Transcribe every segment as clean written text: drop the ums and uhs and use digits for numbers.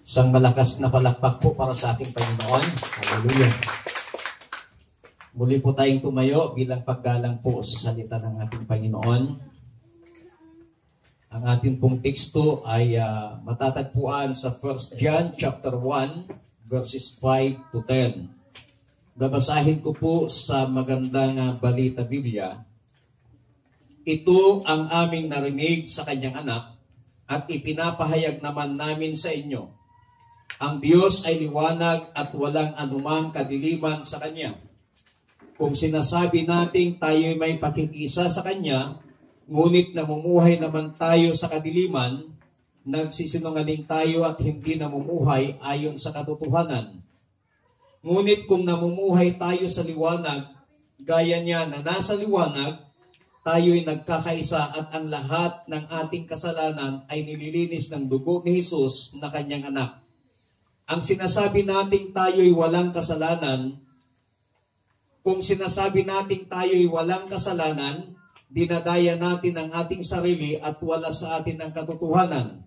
Isang malakas na palakpak po para sa ating Panginoon. Hallelujah. Muli po tayong tumayo bilang paggalang po sa salita ng ating Panginoon. Ang ating pong teksto ay matatagpuan sa 1 John chapter 1 verses 5 to 10. Babasahin ko po sa magandang balita Biblia. Ito ang aming narinig sa kanyang anak at ipinapahayag naman namin sa inyo. Ang Diyos ay liwanag at walang anumang kadiliman sa Kanya. Kung sinasabi nating tayo may pakikisa sa Kanya, ngunit namumuhay naman tayo sa kadiliman, nagsisinungaling tayo at hindi namumuhay ayon sa katotohanan. Ngunit kung namumuhay tayo sa liwanag, gaya niya na nasa liwanag, tayo'y nagkakaisa at ang lahat ng ating kasalanan ay nililinis ng dugo ni Jesus na Kanyang anak. Ang sinasabi nating tayo'y walang kasalanan, kung sinasabi nating tayo'y walang kasalanan, dinadaya natin ang ating sarili at wala sa atin ang katotohanan.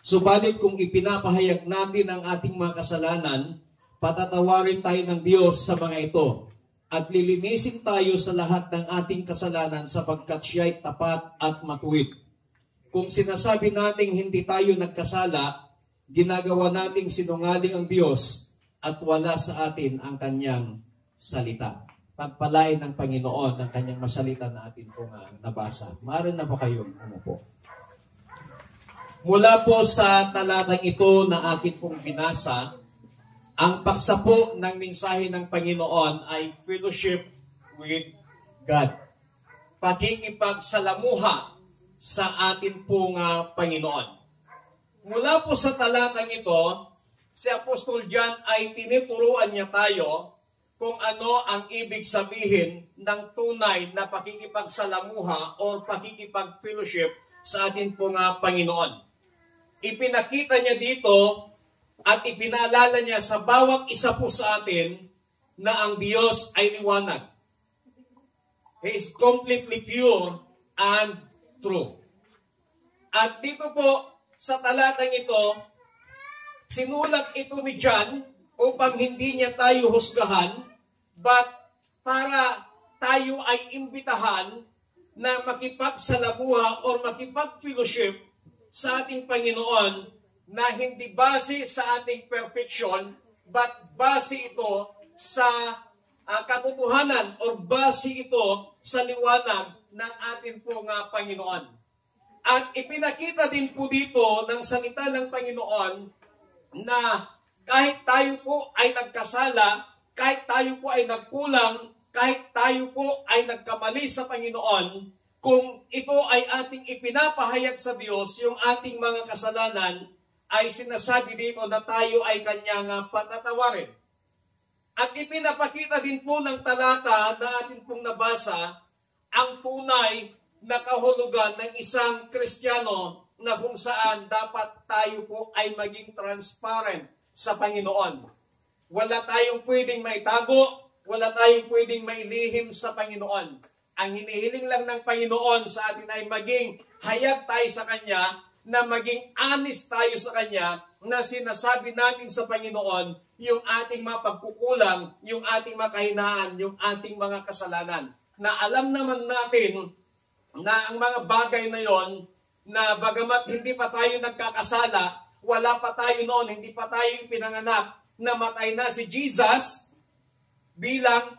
Subalit kung ipinapahayag natin ang ating mga kasalanan, patatawarin tayo ng Diyos sa mga ito at lilinisin tayo sa lahat ng ating kasalanan sapagkat siya'y tapat at matuwid. Kung sinasabi nating hindi tayo nagkasala, ginagawa nating sinungaling ang Diyos at wala sa atin ang Kanyang salita. Pagpalain ng Panginoon ang Kanyang masalita na atin pong nabasa. Maaari na po kayong umupo. Mula po sa talatang ito na akin pong binasa, ang paksa po ng mensahe ng Panginoon ay fellowship with God. Pakikipagsalamuha sa atin pong Panginoon. Mula po sa talatang ito, si Apostol John ay tinuturuan niya tayo kung ano ang ibig sabihin ng tunay na pakikipagsalamuha o pakikipag-fellowship sa atin pong Panginoon. Ipinakita niya dito at ipinaalala niya sa bawat isa po sa atin na ang Diyos ay liwanag. He is completely pure and true. At dito po, sa talatang ito, sinulat ito ni John upang hindi niya tayo husgahan, but para tayo ay imbitahan na makipagsalamuha o makipag-fellowship sa ating Panginoon na hindi base sa ating perfection, but base ito sa katotohanan o base ito sa liwanag ng ating pong Panginoon. At ipinakita din po dito ng salita ng Panginoon na kahit tayo po ay nagkasala, kahit tayo po ay nagkulang, kahit tayo po ay nagkamali sa Panginoon, kung ito ay ating ipinapahayag sa Diyos, yung ating mga kasalanan, ay sinasabi dito na tayo ay Kanyang patatawarin. At ipinapakita din po ng talata na ating pong nabasa, ang tunay na kahulugan ng isang Kristiyano na kung saan dapat tayo po ay maging transparent sa Panginoon. Wala tayong pwedeng maitago, wala tayong pwedeng mailihim sa Panginoon. Ang hinihiling lang ng Panginoon sa atin ay maging hayag tayo sa Kanya, na maging honest tayo sa Kanya, na sinasabi natin sa Panginoon yung ating mga pagkukulang, yung ating mga kahinaan, yung ating mga kasalanan. Na alam naman natin na ang mga bagay na yon, na bagamat hindi pa tayo nagkakasala, wala pa tayo noon, hindi pa tayo ipinanganak, namatay na si Jesus bilang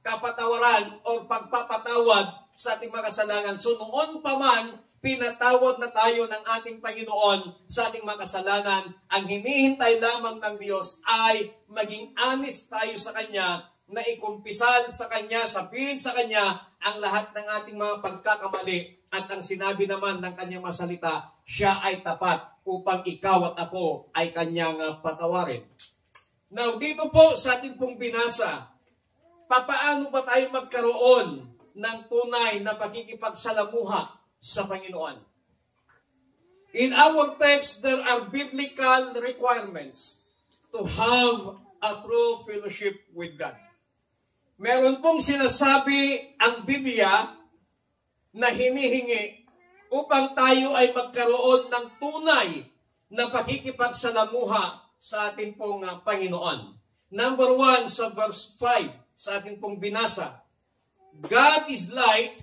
kapatawaran o pagpapatawad sa ating mga kasalanan. So noon pa man, pinatawad na tayo ng ating Panginoon sa ating mga kasalanan. Ang hinihintay lamang ng Diyos ay maging honest tayo sa Kanya, na ikumpisal sa Kanya, sabihin sa Kanya ang lahat ng ating mga pagkakamali, at ang sinabi naman ng Kanyang masalita, siya ay tapat upang ikaw at ako ay Kanyang patawarin. Now, dito po sa ating pong binasa, papaano ba tayo magkaroon ng tunay na pakikipagsalamuha sa Panginoon? In our text, there are biblical requirements to have a true fellowship with God. Meron pong sinasabi ang Biblia na hinihingi upang tayo ay magkaroon ng tunay na pakikipagsalamuha sa ating pong Panginoon. Number 1 sa verse 5 sa ating pong binasa. God is light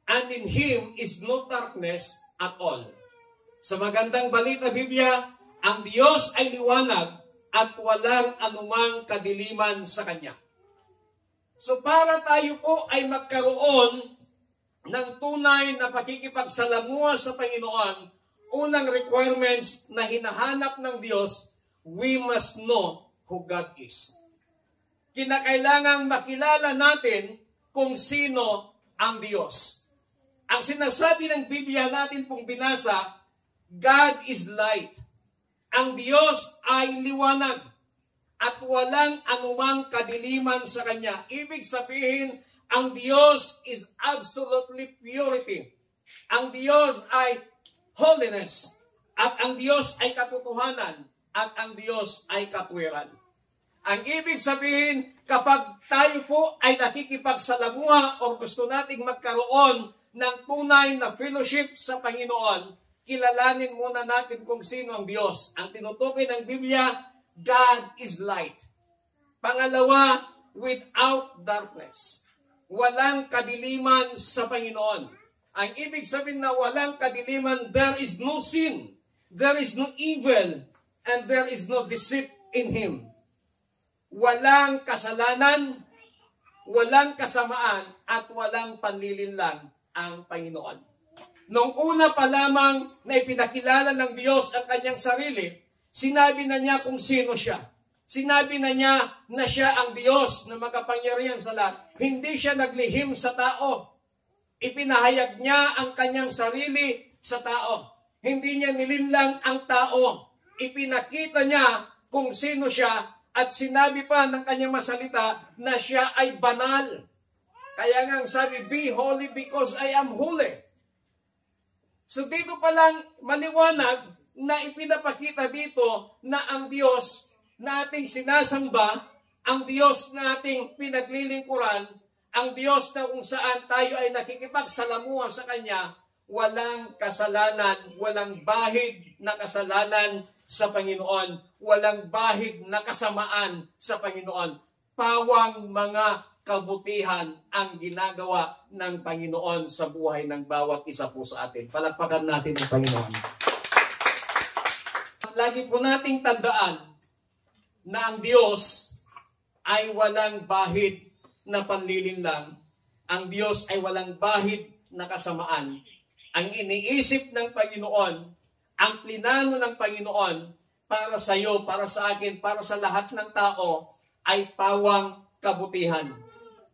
and in Him is no darkness at all. Sa magandang balita Biblia, ang Diyos ay liwanag at walang anumang kadiliman sa Kanya. So para tayo po ay magkaroon ng tunay na pakikipagsalamuha sa Panginoon, unang requirements na hinahanap ng Diyos, we must know who God is. Kinakailangang makilala natin kung sino ang Diyos. Ang sinasabi ng Biblia natin pong binasa, God is light. Ang Diyos ay liwanag at walang anumang kadiliman sa Kanya. Ibig sabihin, ang Diyos is absolutely purity. Ang Diyos ay holiness. At ang Diyos ay katotohanan. At ang Diyos ay katwiran. Ang ibig sabihin, kapag tayo po ay nakikipagsalamuha o gusto nating magkaroon ng tunay na fellowship sa Panginoon, kilalanin muna natin kung sino ang Diyos. Ang tinutukoy ng Biblia, God is light. Pangalawa, without darkness. Walang kadiliman sa Panginoon. Ang ibig sabihin na walang kadiliman, there is no sin, there is no evil, and there is no deceit in Him. Walang kasalanan, walang kasamaan, at walang panlilinlang ang Panginoon. Nung una pa lamang na ipinakilala ng Diyos ang kanyang sarili, sinabi na niya kung sino siya. Sinabi na niya na siya ang Diyos na makapangyarihan sa lahat. Hindi siya naglihim sa tao. Ipinahayag niya ang kanyang sarili sa tao. Hindi niya nilinlang ang tao. Ipinakita niya kung sino siya at sinabi pa ng kanyang masalita na siya ay banal. Kaya nga sabi, be holy because I am holy. So dito pa lang maliwanag na ipinapakita dito na ang Diyos na ating sinasamba, ang Diyos na ating pinaglilingkuran, ang Diyos na kung saan tayo ay nakikipagsalamuha sa Kanya, walang kasalanan, walang bahid na kasalanan sa Panginoon, walang bahid na kasamaan sa Panginoon. Pawang mga kabutihan ang ginagawa ng Panginoon sa buhay ng bawat isa po sa atin. Palakpakan natin ang Panginoon. Lagi po nating tandaan na ang Diyos ay walang bahid na panlilinlang. Ang Diyos ay walang bahid na kasamaan. Ang iniisip ng Panginoon, ang plinano ng Panginoon para sa iyo, para sa akin, para sa lahat ng tao ay pawang kabutihan.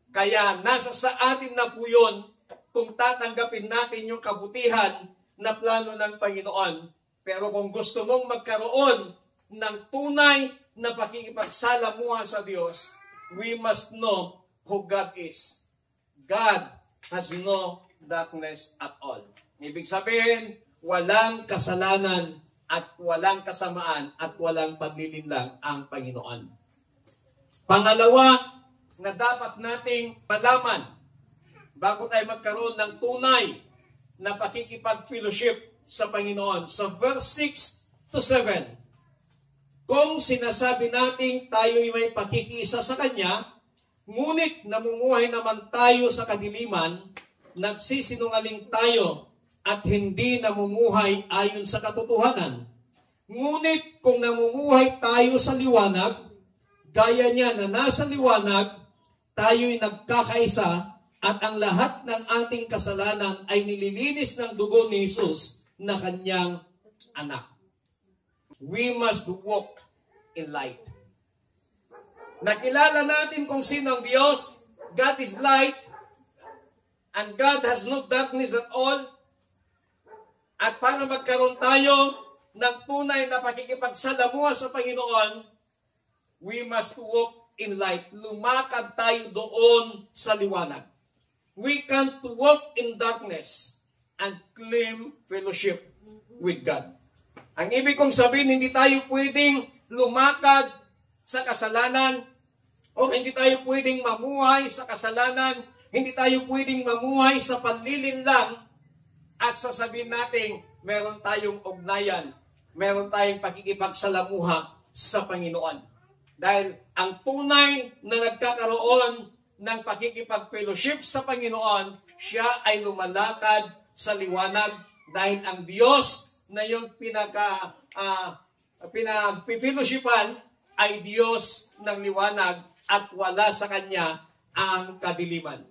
Kaya nasa sa atin na po yun kung tatanggapin natin yung kabutihan na plano ng Panginoon. Pero kung gusto mong magkaroon ng tunay na pakikipagsalamuha sa Diyos, we must know who God is. God has no darkness at all. Ibig sabihin, walang kasalanan at walang kasamaan at walang paglilinlang ang Panginoon. Pangalawa, na dapat nating malaman bago tayo magkaroon ng tunay na pakikipag-fellowship sa Panginoon. Sa verse 6 to 7, kung sinasabi nating tayo'y may pakikiisa sa Kanya, ngunit namumuhay naman tayo sa kadiliman, nagsisinungaling tayo at hindi namumuhay ayon sa katotohanan. Ngunit kung namumuhay tayo sa liwanag, gaya niya na nasa liwanag, tayo'y nagkakaisa at ang lahat ng ating kasalanan ay nililinis ng dugo ni Jesus na Kanyang anak. We must walk in light. Nakilala natin kung sino ang Diyos. God is light and God has no darkness at all. At para magkaroon tayo ng tunay na pakikipagsalamuha sa Panginoon, we must walk in light. Lumakad tayo doon sa liwanag. We can't walk in darkness and claim fellowship with God. Ang ibig kong sabihin, hindi tayo pwedeng lumakad sa kasalanan o hindi tayo pwedeng mamuhay sa kasalanan Hindi tayo pwedeng mamuhay sa panlilin lang at sasabihin natin, meron tayong ugnayan, meron tayong pakikipagsalamuha sa Panginoon. Dahil ang tunay na nagkakaroon ng pakikipag-fellowship sa Panginoon, siya ay lumalakad sa liwanag dahil ang Diyos na yung pinag-fellowshipan ay Diyos ng liwanag at wala sa Kanya ang kadiliman.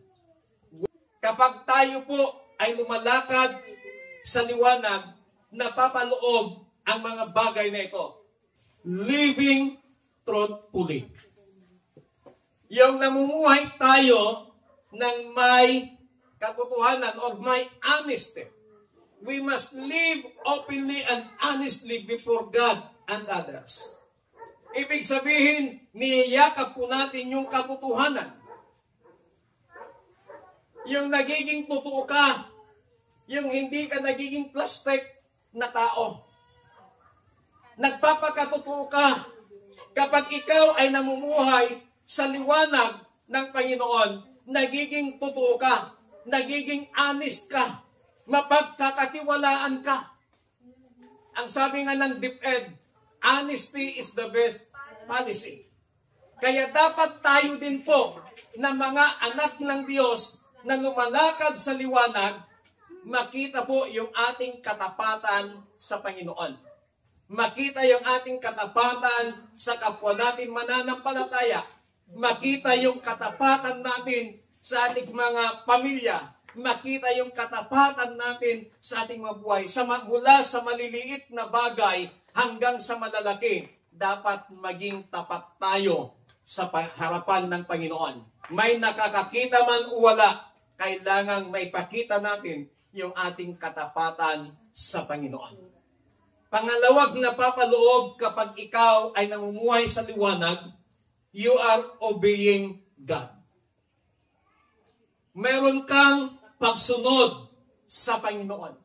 Kapag tayo po ay lumalakad sa liwanag, napapaloob ang mga bagay na ito. Living truthfully. Yung namumuhay tayo ng may katotohanan or may honesty. We must live openly and honestly before God and others. Ibig sabihin, niyayakap po natin yung katotohanan. Yung nagiging totoo ka, yung hindi ka nagiging plastic na tao. Nagpapakatotoo ka kapag ikaw ay namumuhay sa liwanag ng Panginoon, nagiging totoo ka, nagiging honest ka, mapagkakatiwalaan ka. Ang sabi nga ng DepEd, honesty is the best policy. Kaya dapat tayo din po na mga anak ng Diyos na lumalakad sa liwanag, makita po yung ating katapatan sa Panginoon. Makita yung ating katapatan sa kapwa natin mananampalataya. Makita yung katapatan natin sa ating mga pamilya. Makita yung katapatan natin sa ating mga buhay. Mula sa maliliit na bagay hanggang sa malalaki, dapat maging tapat tayo sa harapan ng Panginoon. May nakakakita man o wala, kailangang maipakita natin yung ating katapatan sa Panginoon. Pangalawag na papaloob kapag ikaw ay namumuhay sa liwanag, you are obeying God. Meron kang pagsunod sa Panginoon.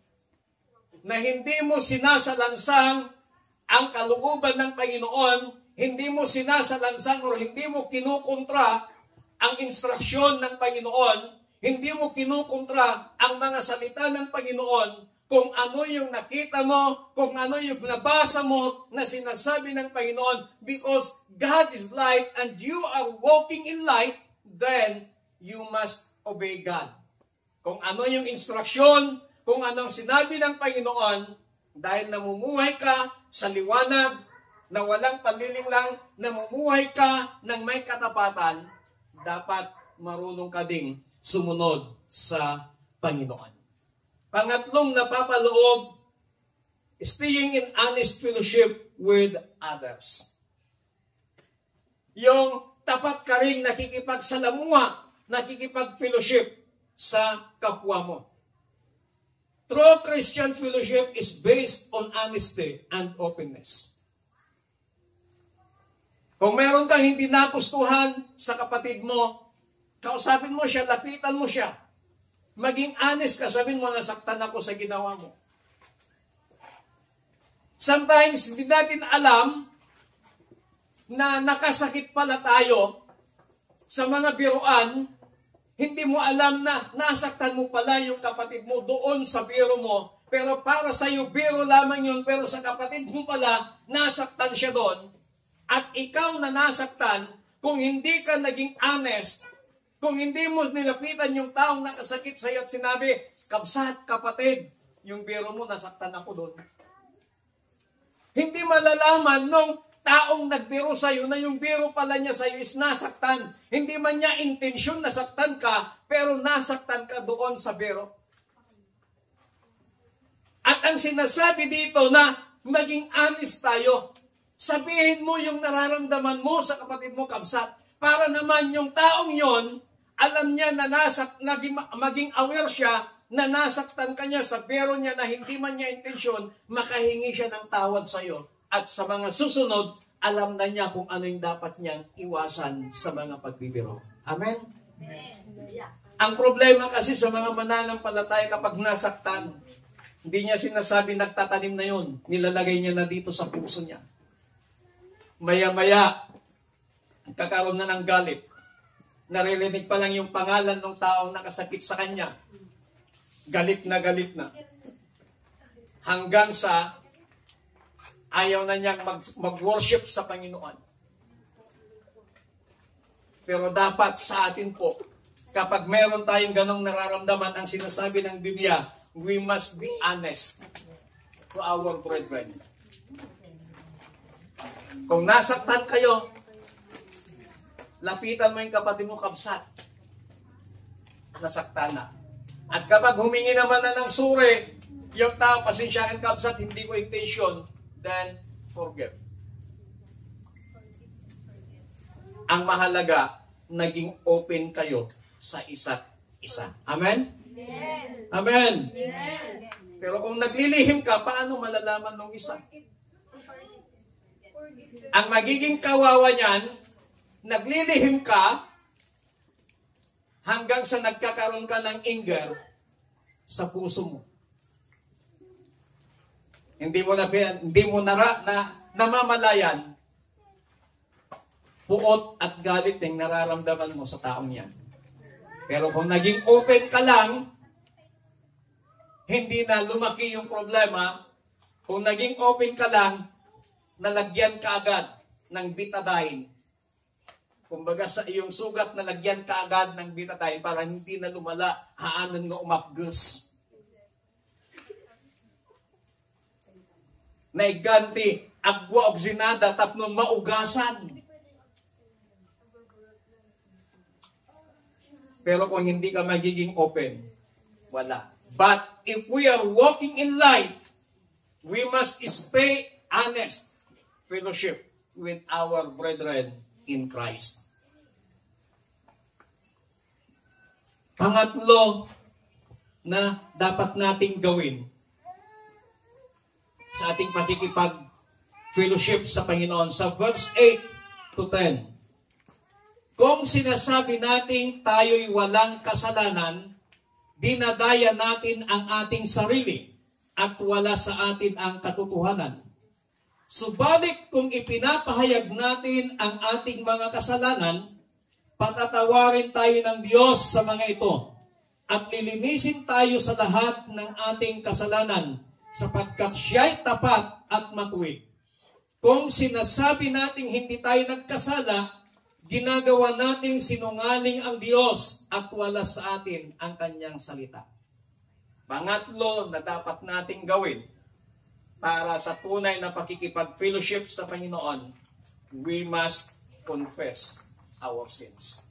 Na hindi mo sinasalansang ang kalooban ng Panginoon, hindi mo sinasalansang o hindi mo kinukontra ang instruksyon ng Panginoon, hindi mo kinukontra ang mga salita ng Panginoon, kung ano yung nakita mo, kung ano yung nabasa mo na sinasabi ng Panginoon, because God is light and you are walking in light, then you must obey God. Kung ano yung instruksyon, kung anong sinabi ng Panginoon, dahil namumuhay ka sa liwanag, na walang panliling lang, namumuhay ka ng may katapatan, dapat marunong ka ding sumunod sa Panginoon. Pangatlong napapaloob, staying in honest fellowship with others. Yung tapat ka rin nakikipagsalamuha, nakikipag-fellowship sa kapwa mo. True Christian fellowship is based on honesty and openness. Kung meron kang hindi nagustuhan sa kapatid mo, kausapin mo siya, lapitan mo siya. Maging honest ka, sabihin mo, nasaktan ako sa ginawa mo. Sometimes, hindi natin alam na nakasakit pala tayo sa mga biruan, hindi mo alam na nasaktan mo pala yung kapatid mo doon sa biro mo, pero para sa iyo, biro lamang yun, pero sa kapatid mo pala, nasaktan siya doon. At ikaw na nasaktan, kung hindi ka naging honest, kung hindi mo nilapitan yung taong nakasakit sa iyo at sinabi, kabsat, kapatid, yung biro mo, nasaktan ako doon. Hindi malalaman nung taong nagbiro sa iyo na yung biro pala niya sa iyo is nasaktan. Hindi man niya intensyon nasaktan ka, pero nasaktan ka doon sa biro. At ang sinasabi dito na maging honest tayo, sabihin mo yung nararamdaman mo sa kapatid mo, kabsat, para naman yung taong yon, alam niya na maging aware siya na nasaktan ka niya sa biro niya na hindi man niya intensyon, makahingi siya ng tawad sa iyo. At sa mga susunod, alam na niya kung ano yung dapat niyang iwasan sa mga pagbibiro. Amen? Ang problema kasi sa mga mananampalataya kapag nasaktan, hindi niya sinasabi nagtatanim na yun. Nilalagay niya na dito sa puso niya. Maya-maya, kakaroon na ng galit. naririnig pa lang yung pangalan ng taong nakasakit sa kanya, galit na galit na. Hanggang sa ayaw na niyang mag-worship sa Panginoon. Pero dapat sa atin po, kapag meron tayong ganong nararamdaman, ang sinasabi ng Biblia, we must be honest to our brethren. Kung nasaktan kayo, lapitan mo yung kapatid mo, kabsat. Nasaktan na. At kapag humingi naman na ng suri, yung tao, pasensyakan kabsat, hindi ko intention, then forgive. Ang mahalaga, naging open kayo sa isa't isa. Amen? Amen. Amen. Pero kung naglilihim ka, paano malalaman ng isa? Ang magiging kawawa niyan, naglilihim ka hanggang sa nagkakaroon ka ng anger sa puso mo. Hindi mo namamalayan puot at galit ng nararamdaman mo sa taong yan. Pero kung naging open ka lang, hindi na lumaki yung problema. Kung naging open ka lang, nalagyan ka agad ng betadine. Kumbaga sa iyong sugat, nalagyan ka agad ng betadine para hindi na lumala, haanan nga umapgus. Naiganti, agwa oxinada, tapnon maugasan. Pero kung hindi ka magiging open, wala. But if we are walking in light, we must stay honest fellowship with our brethren in Christ. Pangatlo na dapat nating gawin sa ating pakikipag-fellowship sa Panginoon sa verse 8 to 10. Kung sinasabi natin tayo'y walang kasalanan, dinadaya natin ang ating sarili at wala sa atin ang katotohanan. Subalit kung ipinapahayag natin ang ating mga kasalanan, patatawarin tayo ng Diyos sa mga ito at lilinisin tayo sa lahat ng ating kasalanan sapagkat siya'y tapat at matuwid. Kung sinasabi nating hindi tayo nagkasala, ginagawa nating sinungaling ang Diyos at wala sa atin ang kanyang salita. Pangatlo na dapat nating gawin para sa tunay na pakikipag-fellowship sa Panginoon, we must confess our sins.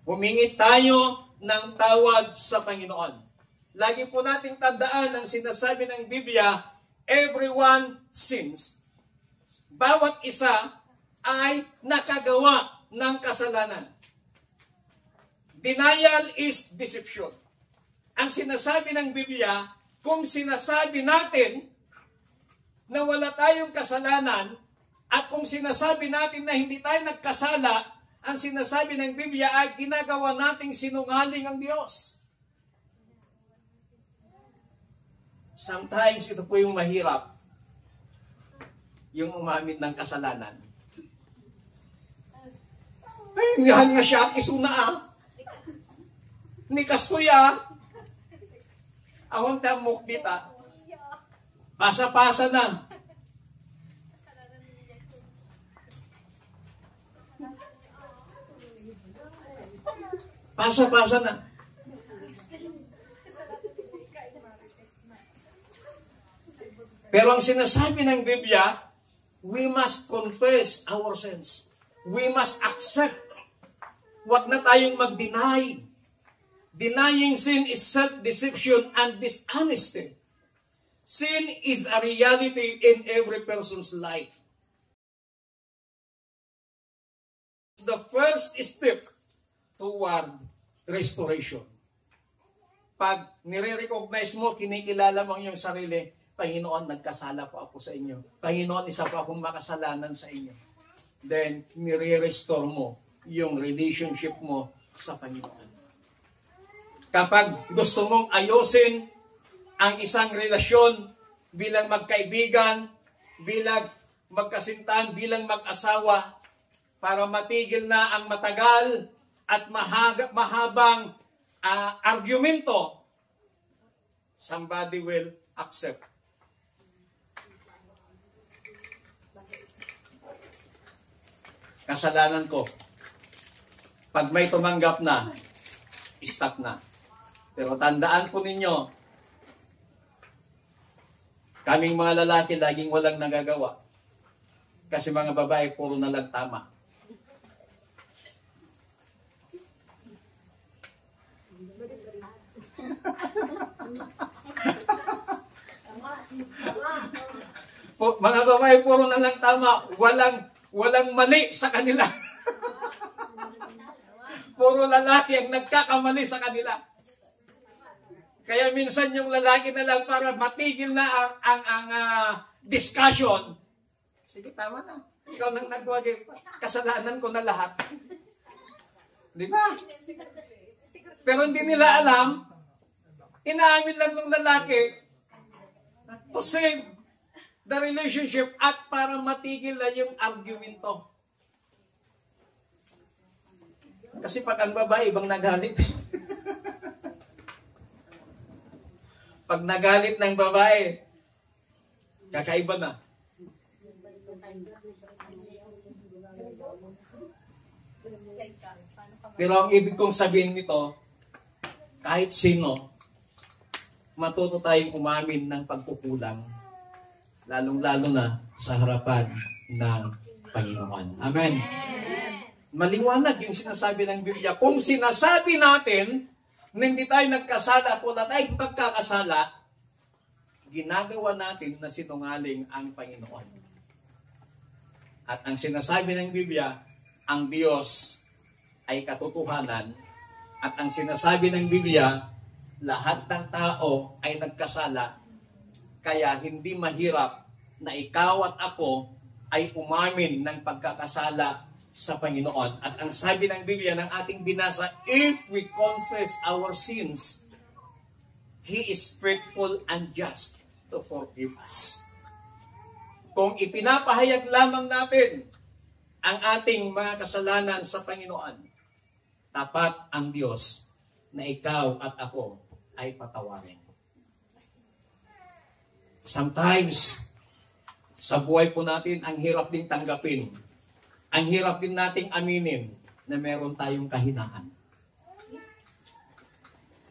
Humingi tayo ng tawad sa Panginoon. Lagi po nating tandaan ang sinasabi ng Biblia, everyone sins. Bawat isa ay nakagawa ng kasalanan. Denial is deception. Ang sinasabi ng Biblia, kung sinasabi natin na wala tayong kasalanan at kung sinasabi natin na hindi tayo nagkasala, ang sinasabi ng Biblia ay ginagawa nating sinungaling ang Diyos. Sometimes ito po yung mahirap, yung umamit ng kasalanan. Pahingahan nga siya, isuna ni kastuya, awang tamok dita, pasa-pasa na. Pasa-pasa na. Pero ang sinasabi ng Biblia, we must confess our sins. We must accept. Huwag na tayong mag-deny. Denying sin is self-deception and dishonesty. Sin is a reality in every person's life. It's the first step toward restoration. Pag nire-recognize mo, kinikilala mo ang iyong sarili, Panginoon, nagkasala po ako sa inyo. Panginoon, isa po akong makasalanan sa inyo. Then, nire-restore mo yung relationship mo sa Panginoon. Kapag gusto mong ayusin ang isang relasyon bilang magkaibigan, bilang magkasintahan, bilang mag-asawa, para matigil na ang matagal at mahabang argumento, somebody will accept. Kasalanan ko. Pag may tumanggap na, stop na. Pero tandaan po ninyo, kaming mga lalaki laging walang nagagawa. Kasi mga babae, puro na lang tama. Mga babae, puro na lang tama. Walang mali sa kanila. Puro lalaki ang nagkakamali sa kanila. Kaya minsan yung lalaki na lang para matigil na ang discussion. Sige, tama na. Ikaw nang nagwagi. Kasalanan ko na lahat. Di ba? Pero hindi nila alam, inaamin lang ng lalaki to save the relationship at para matigil na yung argumento. Kasi pag ang babae, ibang nagalit. Pag nagalit ng babae, kakaiba na. Pero ang ibig kong sabihin nito, kahit sino, matuto tayong umamin ng pagkukulang, lalong-lalo na sa harapan ng Panginoon. Amen. Maliwanag yung sinasabi ng Biblia. Kung sinasabi natin na hindi tayo nagkasala at wala tayong pagkakasala, ginagawa natin na sinungaling ang Panginoon. At ang sinasabi ng Biblia, ang Diyos ay katotohanan. At ang sinasabi ng Biblia, lahat ng tao ay nagkasala, kaya hindi mahirap na ikaw at ako ay umamin ng pagkakasala sa Panginoon. At ang sabi ng Biblia ng ating binasa, if we confess our sins, He is faithful and just to forgive us. Kung ipinapahayag lamang natin ang ating mga kasalanan sa Panginoon, tapat ang Diyos na ikaw at ako ay patawarin. Sometimes, sa buhay po natin, ang hirap ding tanggapin. Ang hirap din nating aminin na meron tayong kahinaan.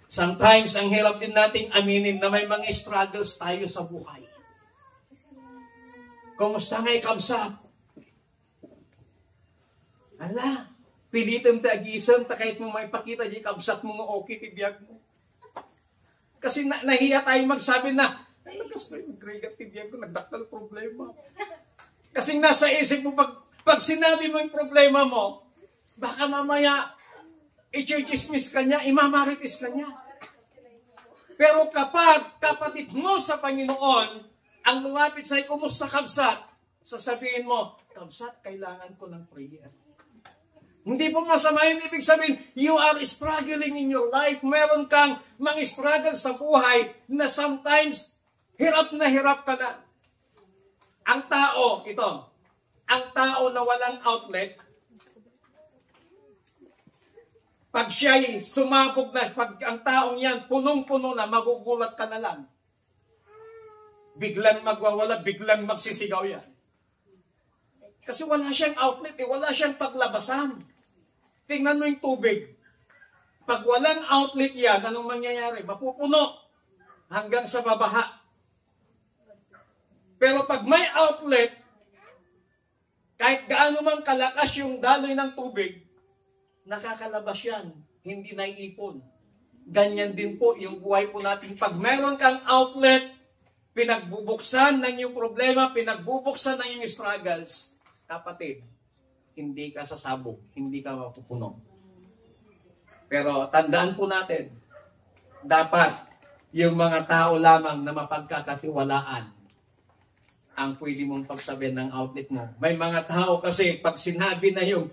Sometimes, ang hirap din nating aminin na may mga struggles tayo sa buhay. Kumusta ngay kabsat? Ala, pilitin ta agisan, ta kahit mo may pakita di kabsat mo nga okay, tibiyag mo. Kasi nahiya tayo magsabi na, ay, nagkastay, magregat tibiyag ko, nagdaktal problema. Kasi nasa isip mo, pag sinabi mo yung problema mo, baka mamaya, i-chismis ka niya, imamaritis ka niya. Pero kapag kapatid mo sa Panginoon, ang lumapit sa'yo, kumusta kabsat? Sasabihin mo, kabsat, kailangan ko ng prayer. Hindi po masama yun, ibig sabihin, you are struggling in your life. Meron kang mga struggle sa buhay na sometimes, hirap ka na. Ang tao, ito, ang tao na walang outlet, pag siya'y sumabog na, pag ang taong yan punong-puno na, magugulat ka na lang. Biglang magwawala, biglang magsisigaw yan. Kasi wala siyang outlet, wala siyang paglabasan. Tingnan mo yung tubig. Pag walang outlet yan, anong mangyayari? Mapupuno hanggang sa babaha. Pero pag may outlet, kahit gaano man kalakas yung daloy ng tubig, nakakalabas yan, hindi naiipon. Ganyan din po yung buhay po natin. Pag meron kang outlet, pinagbubuksan ng iyong problema, pinagbubuksan ng iyong struggles, kapatid, hindi ka sasabog, hindi ka mapupuno. Pero tandaan po natin, dapat yung mga tao lamang na mapagkakatiwalaan ang pwede mong pagsabihin ng outlet mo. May mga tao kasi pag sinabi na yung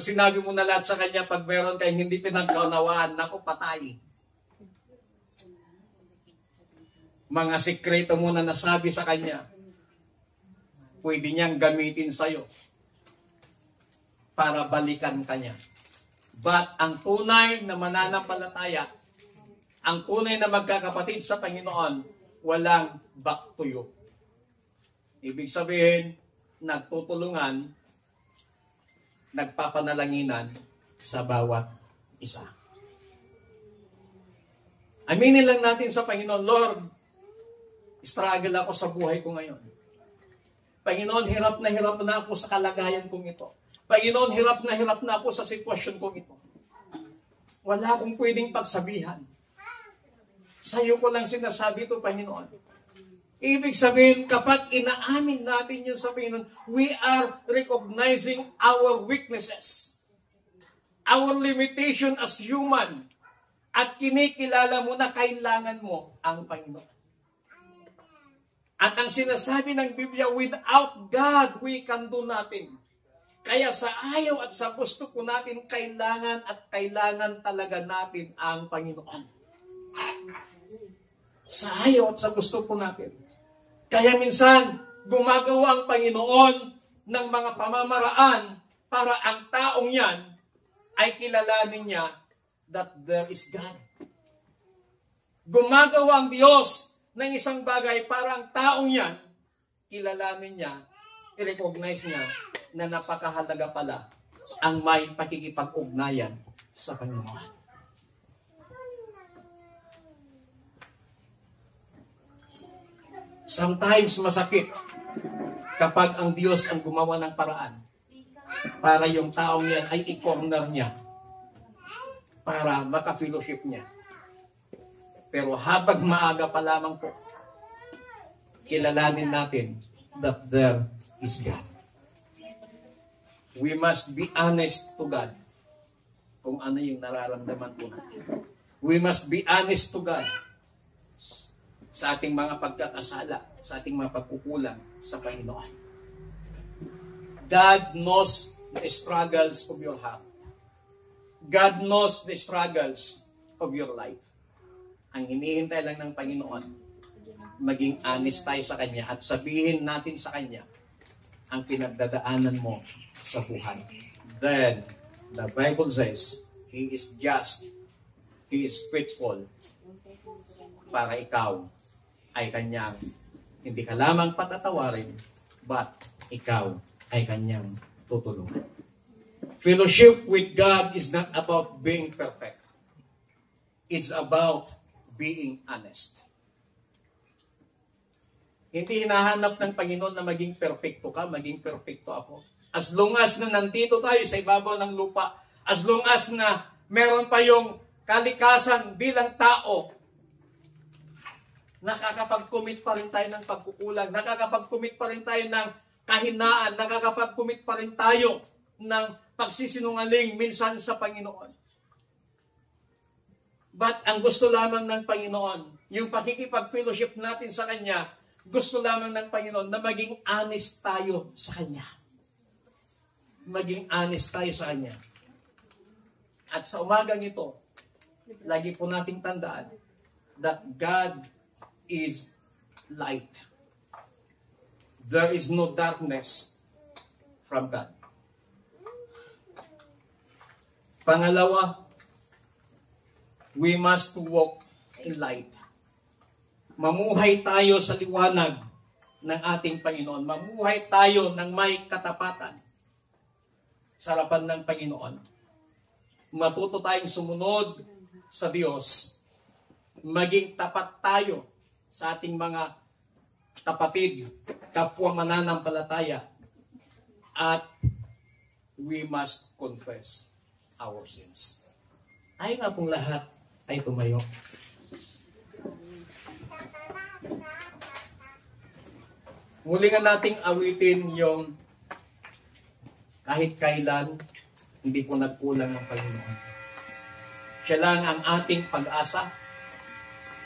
sinabi mo na lahat sa kanya, pag meron kayong hindi pinagkaunawaan, naku, patay. Mga sikreto mo na nasabi sa kanya, pwede niyang gamitin sa'yo para balikan ka niya. But ang tunay na mananampalataya, ang tunay na magkakapatid sa Panginoon, walang back to you. Ibig sabihin, nagtutulungan, nagpapanalanginan sa bawat isa. Aminin lang natin sa Panginoon, Lord, struggle ako sa buhay ko ngayon. Panginoon, hirap na ako sa kalagayan kong ito. Panginoon, hirap na ako sa sitwasyon kong ito. Wala akong pwedeng pagsabihan. Sa iyo ko lang sinasabi ito, Panginoon. Ibig sabihin, kapag inaamin natin yun sa Panginoon, we are recognizing our weaknesses, our limitation as human, at kinikilala mo na kailangan mo ang Panginoon. At ang sinasabi ng Biblia, without God, we can do nothing. Kaya sa ayaw at sa gusto ko natin, kailangan talaga natin ang Panginoon. Sa ayaw at sa gusto po natin. Kaya minsan, gumagawa ang Panginoon ng mga pamamaraan para ang taong yan ay kilalanin niya that there is God. Gumagawa ang Diyos ng isang bagay para ang taong yan, kilalanin niya, i-recognize niya na napakahalaga pala ang may pakikipag-ugnayan sa Panginoon. Sometimes masakit kapag ang Diyos ang gumawa ng paraan para yung taong yan ay i-corner niya para maka-fellowship niya. Pero habang maaga pa lamang po, kilalanin natin that there is God. We must be honest to God kung ano yung nararamdaman po natin. We must be honest to God sa ating mga pagkakasala, sa ating mga pagkukulang sa Panginoon. God knows the struggles of your heart. God knows the struggles of your life. Ang hinihintay lang ng Panginoon, maging honest tayo sa Kanya at sabihin natin sa Kanya ang pinagdadaanan mo sa buhay. Then, the Bible says, He is just, He is faithful para ikaw ay Kanyang hindi ka lamang patatawarin, but ikaw ay Kanyang tutulungan. Fellowship with God is not about being perfect. It's about being honest. Hindi hinahanap ng Panginoon na maging perfecto ka, maging perfecto ako. As long as na nandito tayo sa ibabaw ng lupa, as long as na meron pa yung kalikasan bilang tao, nakakapag-commit pa rin tayo ng pagkukulang, nakakapag-commit pa rin tayo ng kahinaan, nakakapag-commit pa rin tayo ng pagsisinungaling minsan sa Panginoon. But ang gusto lamang ng Panginoon, yung pakikipag-fellowship natin sa Kanya, gusto lamang ng Panginoon na maging honest tayo sa Kanya. Maging honest tayo sa Kanya. At sa umagang ito, lagi po nating tandaan that God is light. There is no darkness from God. Pangalawa, we must walk in light. Mamuhay tayo sa liwanag ng ating Panginoon. Mamuhay tayo ng may katapatan sa harapan ng Panginoon. Matuto tayong sumunod sa Diyos. Maging tapat tayo sa ating mga kapatid, kapwa mananampalataya, at we must confess our sins. Tayo nga pong lahat ay tumayo. Muli nga nating awitin yung kahit kailan hindi po nagkulang ng Panginoon. Siya lang ang ating pag-asa.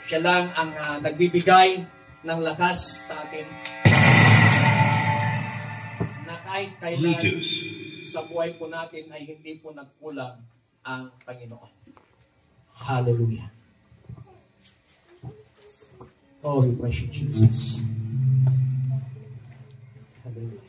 Siya lang ang nagbibigay ng lakas sa atin na kahit kailan sa buhay po natin ay hindi po nagkulang ang Panginoon. Hallelujah. Oh, we worship Jesus. Hallelujah.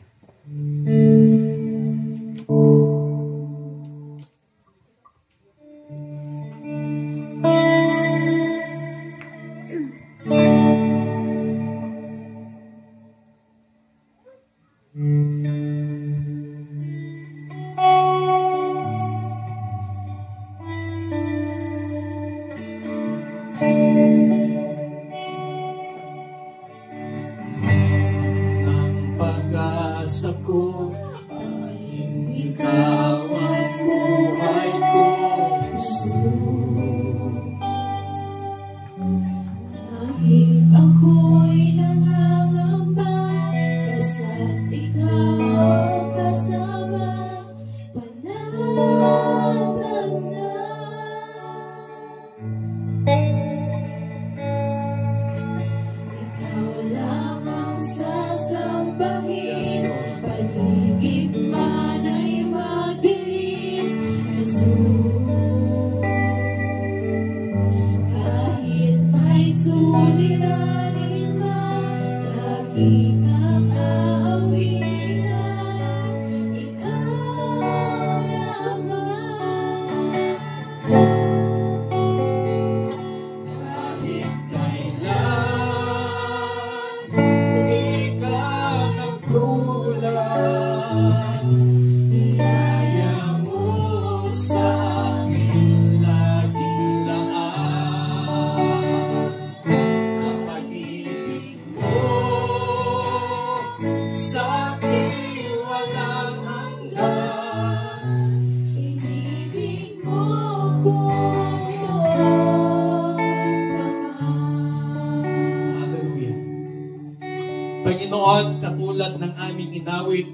Panginoon, katulad ng aming inawit,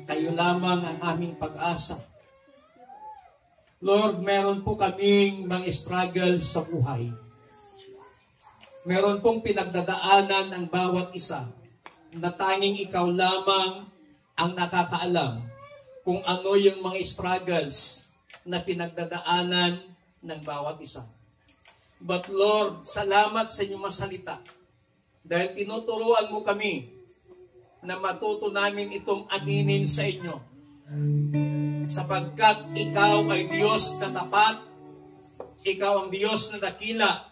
kayo lamang ang aming pag-asa. Lord, meron po kaming mga struggles sa buhay. Meron pong pinagdadaanan ang bawat isa na tanging ikaw lamang ang nakakaalam kung ano yung mga struggles na pinagdadaanan ng bawat isa. But Lord, salamat sa inyong masalita. Dahil tinuturuan mo kami na matuto namin itong aminin sa inyo. Sapagkat ikaw ay Diyos na tapat, ikaw ang Diyos na dakila,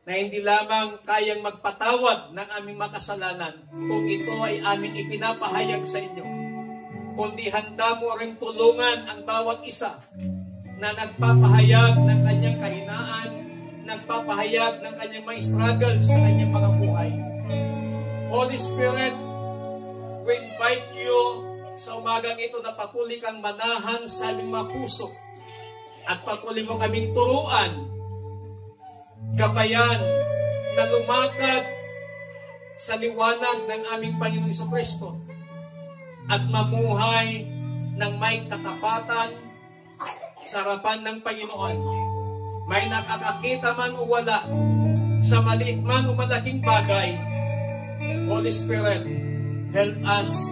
na hindi lamang kayang magpatawad ng aming makasalanan kung ito ay aming ipinapahayag sa inyo, kundi handa mo rin tulungan ang bawat isa na nagpapahayag ng kanyang kahinaan, nagpapahayag ng kanyang mga struggles sa kanyang mga buhay. Holy Spirit, we invite you sa umagang ito na patuloy kang manahan sa aming mga puso at patuloy mo kaming turuan, gabayan na lumakad sa liwanag ng aming Panginoong Jesucristo at mamuhay ng may katapatan sa harapan ng Panginoon. May nakakakita man o wala, sa maliit man o malaking bagay, Holy Spirit, help us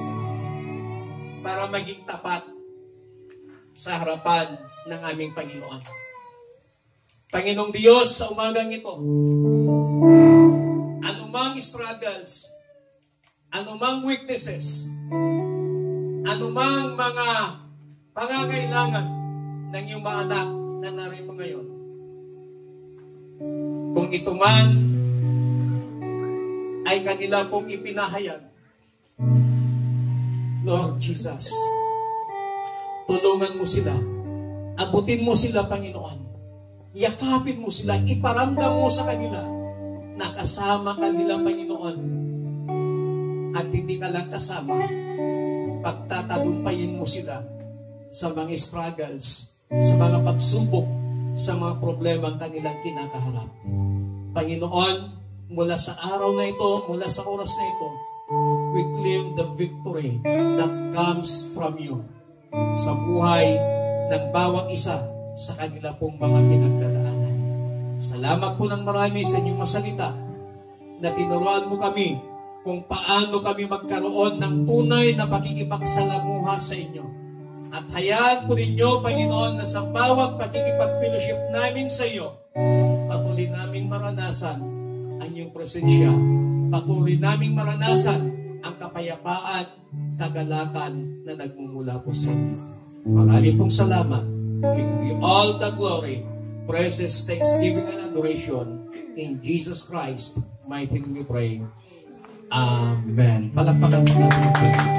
para maging tapat sa harapan ng aming Panginoon. Panginoong Diyos, sa umagang ito, anumang struggles, anumang weaknesses, anumang mga pangangailangan ng iyong mga anak na narito ngayon, kung ito man ay kanila pong ipinahayag, Lord Jesus, tulungan mo sila, abutin mo sila, Panginoon, yakapin mo sila, iparamdam mo sa kanila na kasama kanila, Panginoon, at hindi ka lang kasama, pagtatagumpayin mo sila sa mga struggles, sa mga pagsubok, sa mga problema ang kanilang kinakaharap. Panginoon, mula sa araw na ito, mula sa oras na ito, we claim the victory that comes from you sa buhay ng bawat isa sa kanila pong mga pinagdadaanan. Salamat po ng marami sa inyong masalita na tinuruan mo kami kung paano kami magkaroon ng tunay na pakikipagsalamuha sa inyo. At hayaan po ninyo, Panginoon, na sa bawat pakikipag-fellowship namin sa iyo, patuloy naming maranasan ang iyong presensya. Patuloy naming maranasan ang kapayapaan, kagalakan na nagmumula po sa inyo. Maraming pong salamat. We give you all the glory, praises, thanksgiving, and adoration In Jesus Christ, mighty name we pray. Amen. Palakpakan po natin.